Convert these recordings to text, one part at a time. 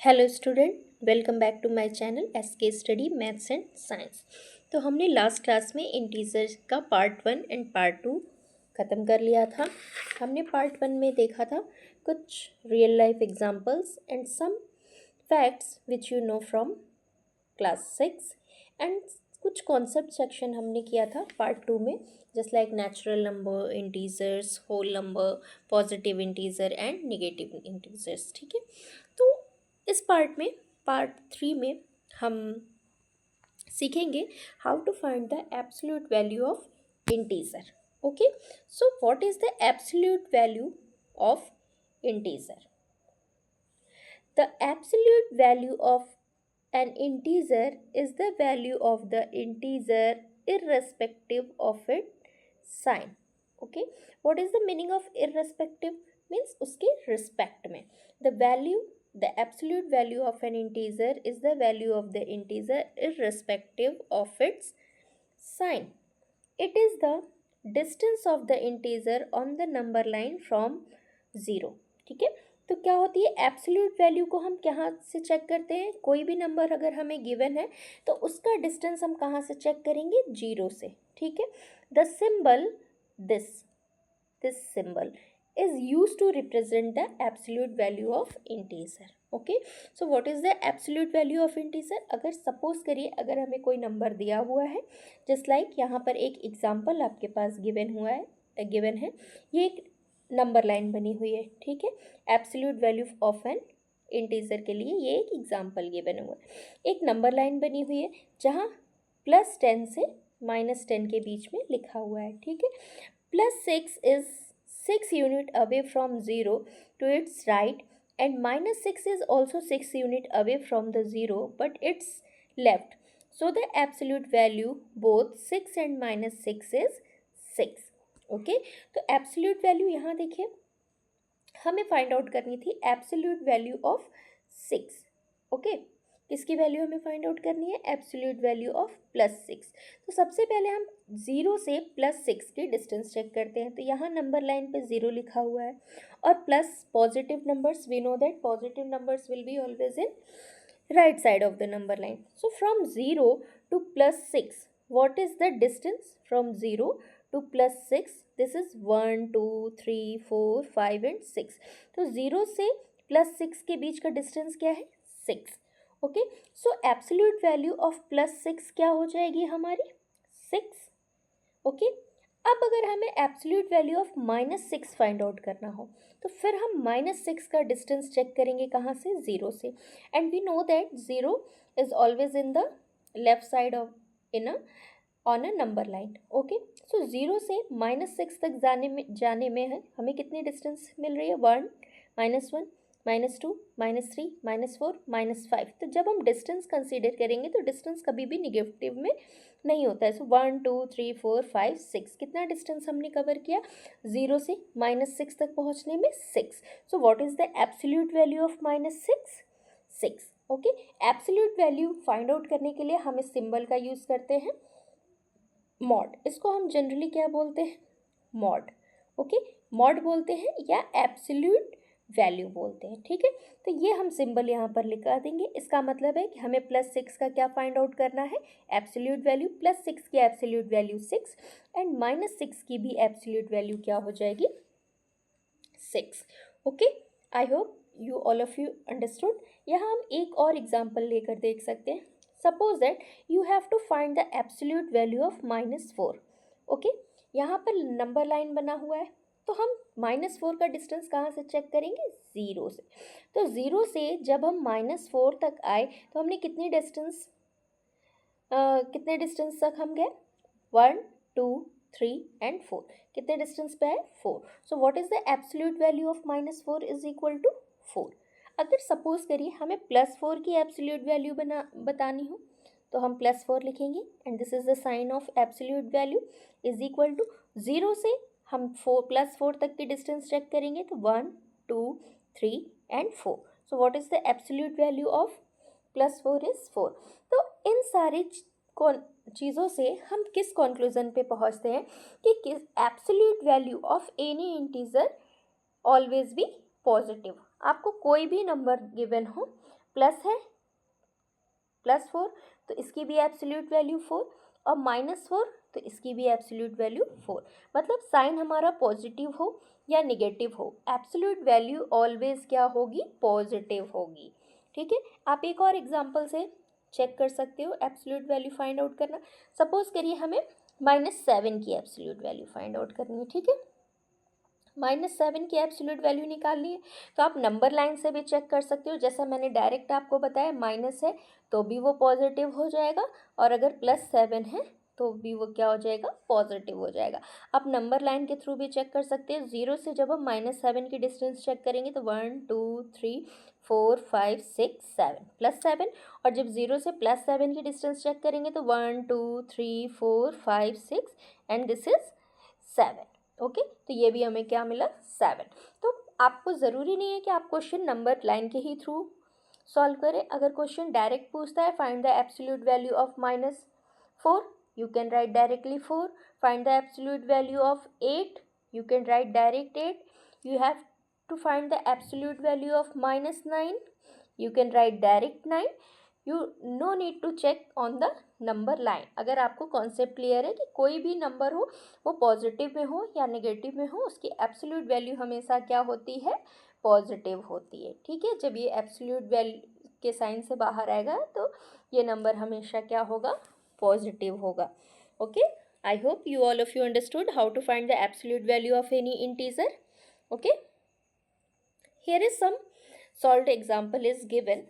Hello student, welcome back to my channel S K study maths and science. तो हमने last class में integers का part 1 and part 2 ख़त्म कर लिया था। हमने पार्ट 1 में देखा था कुछ real life examples and some facts which you know from class 6 and कुछ कॉन्सेप्ट सेक्शन हमने किया था पार्ट 2 में, just like natural number, integers, whole number, positive integer and negative integers. ठीक है, तो इस पार्ट 3 में हम सीखेंगे how to find the absolute value of integer. Okay, so what is the absolute value of integer? The absolute value of an integer is the value of the integer irrespective of its sign. Okay, what is the meaning of irrespective? Means उसके respect में the absolute value of an integer is the value of the integer irrespective of its sign. It is the distance of the integer on the number line from 0. ठीक है, तो क्या होती है absolute value को हम कहाँ से चेक करते हैं? कोई भी नंबर अगर हमें गिवन है तो उसका डिस्टेंस हम कहाँ से चेक करेंगे? 0 से। ठीक है, the symbol this symbol is used to represent the absolute value of integer. Okay, so what is the absolute value of integer? अगर सपोज करिए अगर हमें कोई नंबर दिया हुआ है, जस्ट लाइक यहाँ पर एक एग्जाम्पल आपके पास गिवन है, ये एक नंबर लाइन बनी हुई है। ठीक है, absolute value of N integer के लिए ये एक एग्जाम्पल गिवन हुआ है। एक नंबर लाइन बनी हुई है जहाँ +10 से -10 के बीच में लिखा हुआ है। ठीक है, +6 is 6 unit away from 0 to its right and -6 is also 6 unit away from the 0 but it's left. So the absolute value both 6 and -6 is 6. Okay, तो एब्सोल्यूट वैल्यू यहाँ देखिए हमें फाइंड आउट करनी थी एब्सोल्यूट वैल्यू ऑफ 6। ओके, किसकी value हमें find out करनी है? Absolute value of +6। तो सबसे पहले हम 0 से +6 की डिस्टेंस चेक करते हैं। तो यहाँ नंबर लाइन पे 0 लिखा हुआ है और plus positive numbers, we know that positive numbers will be always in right side of the number line. So from 0 to +6, what is the distance from 0 to +6? This is 1 2 3 4 5 and 6. तो 0 से +6 के बीच का distance क्या है? 6. Okay, so absolute value of +6 क्या हो जाएगी हमारी? 6. ओके, अब अगर हमें absolute value of -6 find out करना हो तो फिर हम -6 का डिस्टेंस चेक करेंगे कहाँ से? 0 से। And we know that 0 is always in the left side of on a number line. Okay, so 0 से -6 तक जाने में है हमें कितनी डिस्टेंस मिल रही है? 1 -1 -2 -3 -4 -5। तो जब हम डिस्टेंस कंसीडर करेंगे तो डिस्टेंस कभी भी निगेटिव में नहीं होता है। सो 1 2 3 4 5 6 कितना डिस्टेंस हमने कवर किया? 0 से -6 तक पहुंचने में 6। सो what is the absolute value of -6? 6। Okay, absolute value find out करने के लिए हम इस सिंबल का यूज़ करते हैं मॉड। इसको हम जनरली क्या बोलते हैं? मॉड। ओके, मॉड बोलते हैं या एब्सोल्यूट वैल्यू बोलते हैं। ठीक है, तो ये हम सिंबल यहाँ पर लिखा देंगे। इसका मतलब है कि हमें +6 का क्या फाइंड आउट करना है? Absolute value. +6 की एब्सोल्यूट वैल्यू 6 एंड -6 की भी एब्सोल्यूट वैल्यू क्या हो जाएगी? 6। Okay, I hope you all of you understood. यहाँ हम एक और एग्जाम्पल लेकर देख सकते हैं। Suppose that you have to find the absolute value of -4। Okay, यहाँ पर नंबर लाइन बना हुआ है तो हम -4 का डिस्टेंस कहाँ से चेक करेंगे? 0 से। तो 0 से जब हम -4 तक आए तो हमने कितने डिस्टेंस तक हम गए? 1 2 3 एंड 4। कितने डिस्टेंस पे आए? 4। So what is the absolute value of -4 is equal to 4। अगर सपोज करिए हमें +4 की एब्सोल्यूट वैल्यू बतानी हो तो हम +4 लिखेंगे and this is the sign of absolute value is equal to 0 से हम +4 तक की डिस्टेंस चेक करेंगे तो 1 2 3 and 4। So what is the absolute value of +4 is 4। तो इन सारी चीज़ों से हम किस कंक्लूजन पे पहुंचते हैं कि absolute value of any integer always be positive. आपको कोई भी नंबर गिवन हो +4 तो इसकी भी एब्सोल्यूट वैल्यू 4, और -4 तो इसकी भी एब्सोल्यूट वैल्यू 4। मतलब साइन हमारा पॉजिटिव हो या निगेटिव हो, एब्सोल्यूट वैल्यू ऑलवेज क्या होगी, पॉजिटिव होगी। ठीक है, आप एक और एग्जांपल से चेक कर सकते हो एब्सोल्यूट वैल्यू फाइंड आउट करना। सपोज करिए हमें -7 की एब्सोल्यूट वैल्यू फाइंड आउट करनी है। ठीक है, -7 की एब्सोल्यूट वैल्यू निकालनी है तो आप नंबर लाइन से भी चेक कर सकते हो। जैसा मैंने डायरेक्ट आपको बताया, माइनस है तो भी वो पॉजिटिव हो जाएगा, और अगर +7 है तो भी वो क्या हो जाएगा, पॉजिटिव हो जाएगा। आप नंबर लाइन के थ्रू भी चेक कर सकते हैं। 0 से जब हम -7 की डिस्टेंस चेक करेंगे तो 1 2 3 4 5 6 7 +7, और जब 0 से +7 की डिस्टेंस चेक करेंगे तो 1 2 3 4 5 6 एंड दिस इज 7। ओके, तो ये भी हमें क्या मिला, 7। तो आपको ज़रूरी नहीं है कि आप क्वेश्चन नंबर लाइन के ही थ्रू सॉल्व करें। अगर क्वेश्चन डायरेक्ट पूछता है find the absolute value of -4, you can write directly 4. Find the absolute value of 8, you can write direct 8. You have to find the absolute value of -9, you can write direct 9. You no need to check on the number line. अगर आपको concept clear है कि कोई भी number हो, वो positive में हो या नेगेटिव में हो, उसकी एब्सोल्यूट वैल्यू हमेशा क्या होती है, पॉजिटिव होती है। ठीक है, जब ये एब्सोल्यूट वैल्यू के साइन से बाहर आएगा तो ये नंबर हमेशा क्या होगा, पॉजिटिव होगा। Okay, I hope you all of you understood how to find the absolute value of any integer. Okay, here is some solved example is given.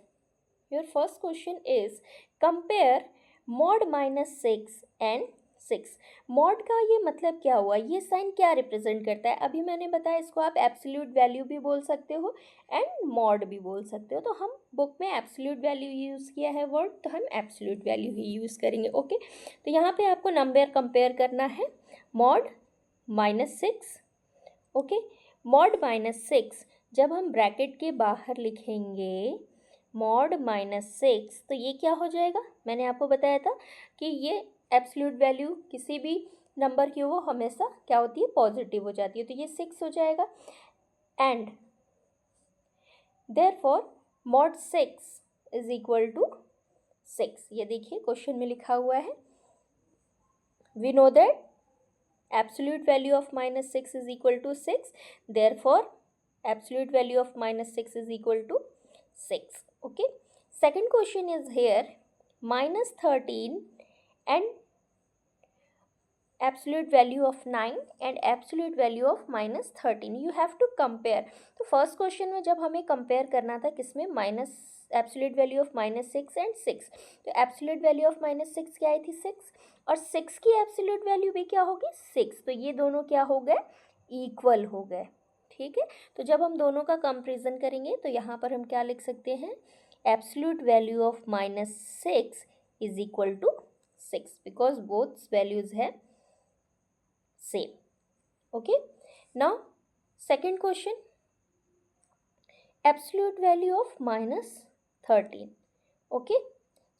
Your first question is compare mod -6 and 6। mod का ये मतलब क्या हुआ, ये sign क्या represent करता है, अभी मैंने बताया इसको आप एब्सोल्यूट वैल्यू भी बोल सकते हो एंड मॉड भी बोल सकते हो। तो हम बुक में एब्सोल्यूट वैल्यू यूज़ किया है वर्ड, तो हम एब्सोल्यूट वैल्यू ही यूज़ करेंगे। ओके, तो यहाँ पे आपको नंबर कंपेयर करना है, मॉड -6। ओके, मॉड -6 जब हम ब्रैकेट के बाहर लिखेंगे मॉड -6 तो ये क्या हो जाएगा, मैंने आपको बताया था कि ये एब्सोल्यूट वैल्यू किसी भी नंबर की वो हमेशा क्या होती है, पॉजिटिव हो जाती है। तो ये 6 हो जाएगा and therefore mod 6 is equal to 6। ये देखिए क्वेश्चन में लिखा हुआ है, we know that absolute value of -6 is equal to 6, therefore absolute value of -6 is equal to 6. Okay, second question is here -13 and absolute value of 9 and absolute value of -13 you have to compare। तो first question में जब हमें compare करना था किसमें, minus absolute value of -6 and 6, तो absolute value of -6 क्या आई थी, 6, और 6 की एब्सोल्यूट वैल्यू भी क्या होगी, 6। तो ये दोनों क्या हो गए, इक्वल हो गए। ठीक है, तो जब हम दोनों का कंपेरिजन करेंगे तो यहाँ पर हम क्या लिख सकते हैं, absolute value of -6 is equal to 6 because both values है same. Okay, now second question, absolute value of -13। okay,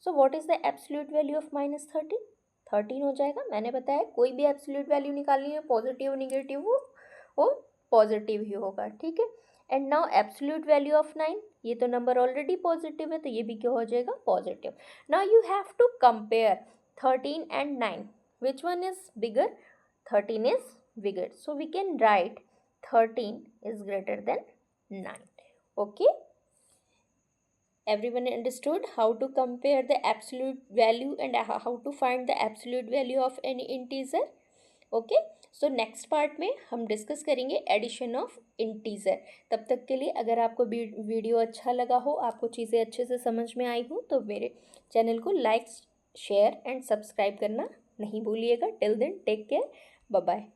so what is the absolute value of -13, 13 हो जाएगा। मैंने बताया कोई भी एब्सोल्यूट वैल्यू निकालनी है, पॉजिटिव निगेटिव वो पॉजिटिव ही होगा। ठीक है, and now absolute value of 9, ये तो नंबर ऑलरेडी पॉजिटिव है तो ये भी क्या हो जाएगा, positive. Now you have to compare 13 and 9, which one is bigger, 13 is bigger, so we can write 13 is greater than 9. Okay, everyone understood how to compare the absolute value and how to find the absolute value of any integer. Okay, so next part में हम discuss करेंगे addition of integer. तब तक के लिए अगर आपको video अच्छा लगा हो, आपको चीज़ें अच्छे से समझ में आई हो, तो मेरे चैनल को लाइक शेयर एंड सब्सक्राइब करना नहीं भूलिएगा। Till then take care, bye bye.